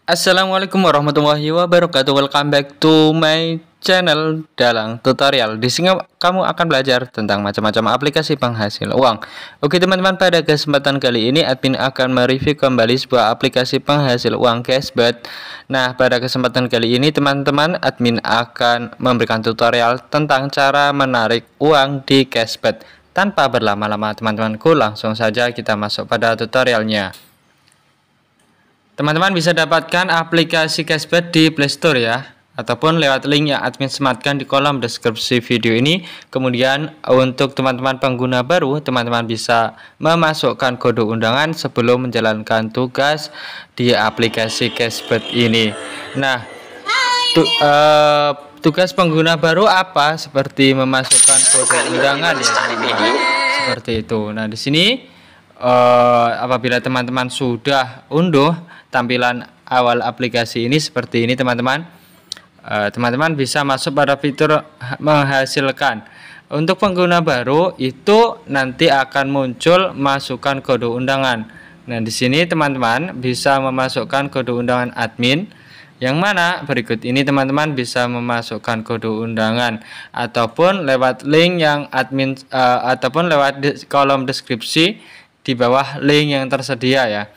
Assalamualaikum warahmatullahi wabarakatuh. Welcome back to my channel Dalang Tutorial. Di sini kamu akan belajar tentang macam-macam aplikasi penghasil uang. Oke teman-teman, pada kesempatan kali ini admin akan mereview kembali sebuah aplikasi penghasil uang cashback. Nah, pada kesempatan kali ini teman-teman, admin akan memberikan tutorial tentang cara menarik uang di cashback. Tanpa berlama-lama teman-temanku, langsung saja kita masuk pada tutorialnya. Teman-teman bisa dapatkan aplikasi cashback di Play Store ya, ataupun lewat link yang admin sematkan di kolom deskripsi video ini. Kemudian untuk teman-teman pengguna baru, teman-teman bisa memasukkan kode undangan sebelum menjalankan tugas di aplikasi cashback ini. Nah, tugas pengguna baru apa? Seperti memasukkan kode undangan ya, teman-teman. Seperti itu. Nah, di sini apabila teman-teman sudah unduh tampilan awal aplikasi ini seperti ini teman-teman, teman-teman bisa masuk pada fitur menghasilkan. Untuk pengguna baru itu nanti akan muncul masukkan kode undangan. Nah, di sini teman-teman bisa memasukkan kode undangan admin, yang mana berikut ini teman-teman bisa memasukkan kode undangan ataupun lewat link yang admin ataupun lewat kolom deskripsi di bawah link yang tersedia ya.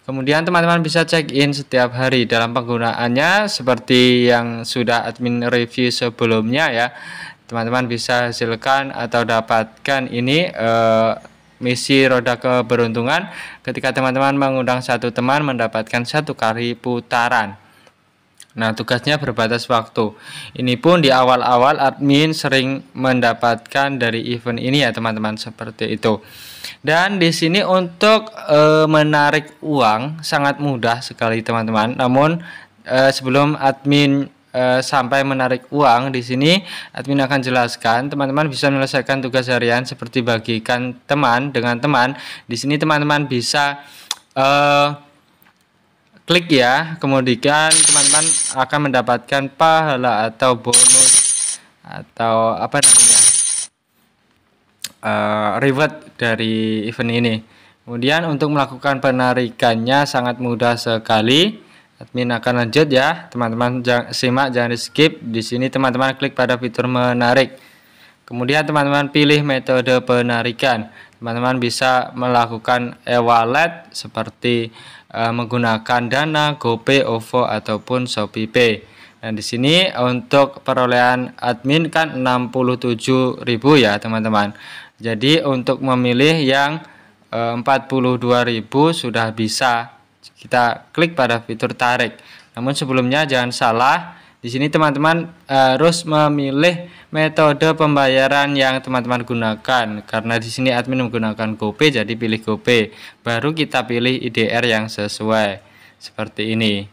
Kemudian teman-teman bisa check in setiap hari dalam penggunaannya seperti yang sudah admin review sebelumnya ya. Teman-teman bisa hasilkan atau dapatkan ini misi roda keberuntungan ketika teman-teman mengundang satu teman mendapatkan 1 kali putaran. Nah, tugasnya berbatas waktu. Ini pun di awal-awal admin sering mendapatkan dari event ini ya teman-teman, seperti itu. Dan di sini untuk menarik uang sangat mudah sekali teman-teman. Namun sebelum admin sampai menarik uang, di sini admin akan jelaskan teman-teman bisa menyelesaikan tugas harian seperti bagikan teman dengan teman. Di sini teman-teman bisa klik ya, kemudian teman-teman akan mendapatkan pahala atau bonus atau apa namanya reward dari event ini. Kemudian untuk melakukan penarikannya sangat mudah sekali. Admin akan lanjut ya, teman-teman simak, jangan di skip. Di sini teman-teman klik pada fitur menarik. Kemudian teman-teman pilih metode penarikan. Teman-teman bisa melakukan e-wallet seperti menggunakan Dana, GoPay, OVO ataupun ShopeePay. Nah, di sini untuk perolehan admin kan 67.000 ya, teman-teman. Jadi untuk memilih yang 42.000 sudah bisa. Kita klik pada fitur tarik. Namun sebelumnya jangan salah, di sini teman-teman harus memilih metode pembayaran yang teman-teman gunakan. Karena di sini admin menggunakan GoPay, jadi pilih GoPay. Baru kita pilih IDR yang sesuai. Seperti ini.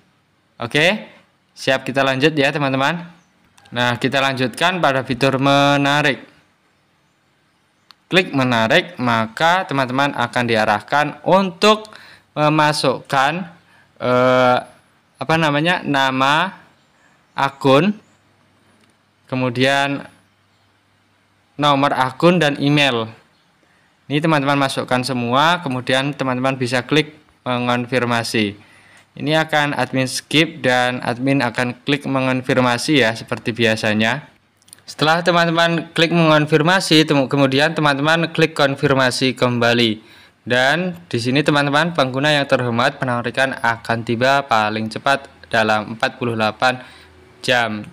Oke, siap, kita lanjut ya teman-teman. Nah, kita lanjutkan pada fitur menarik. Klik menarik, maka teman-teman akan diarahkan untuk memasukkan nama akun, kemudian nomor akun dan email. Ini teman-teman masukkan semua, kemudian teman-teman bisa klik mengonfirmasi. Ini akan admin skip dan admin akan klik mengonfirmasi ya, seperti biasanya. Setelah teman-teman klik mengonfirmasi, kemudian teman-teman klik konfirmasi kembali. Dan di sini teman-teman pengguna yang terhormat, penarikan akan tiba paling cepat dalam 48 jam.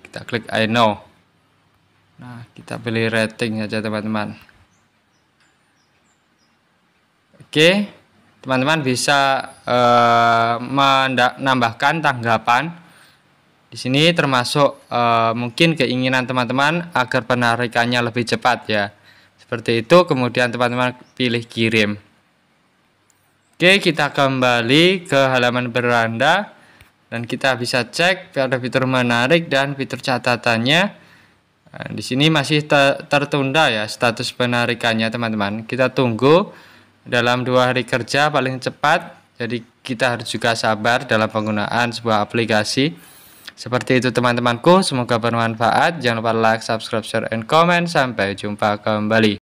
Kita klik I know. Nah, kita pilih rating saja teman-teman. Oke, teman-teman bisa menambahkan tanggapan. Di sini termasuk mungkin keinginan teman-teman agar penarikannya lebih cepat ya. Seperti itu, kemudian teman-teman pilih kirim. Oke, kita kembali ke halaman beranda dan kita bisa cek pada fitur menarik dan fitur catatannya. Nah, di sini masih tertunda ya status penarikannya teman-teman. Kita tunggu dalam 2 hari kerja paling cepat. Jadi kita harus juga sabar dalam penggunaan sebuah aplikasi. Seperti itu teman-temanku, semoga bermanfaat. Jangan lupa like, subscribe, share, and comment. Sampai jumpa kembali.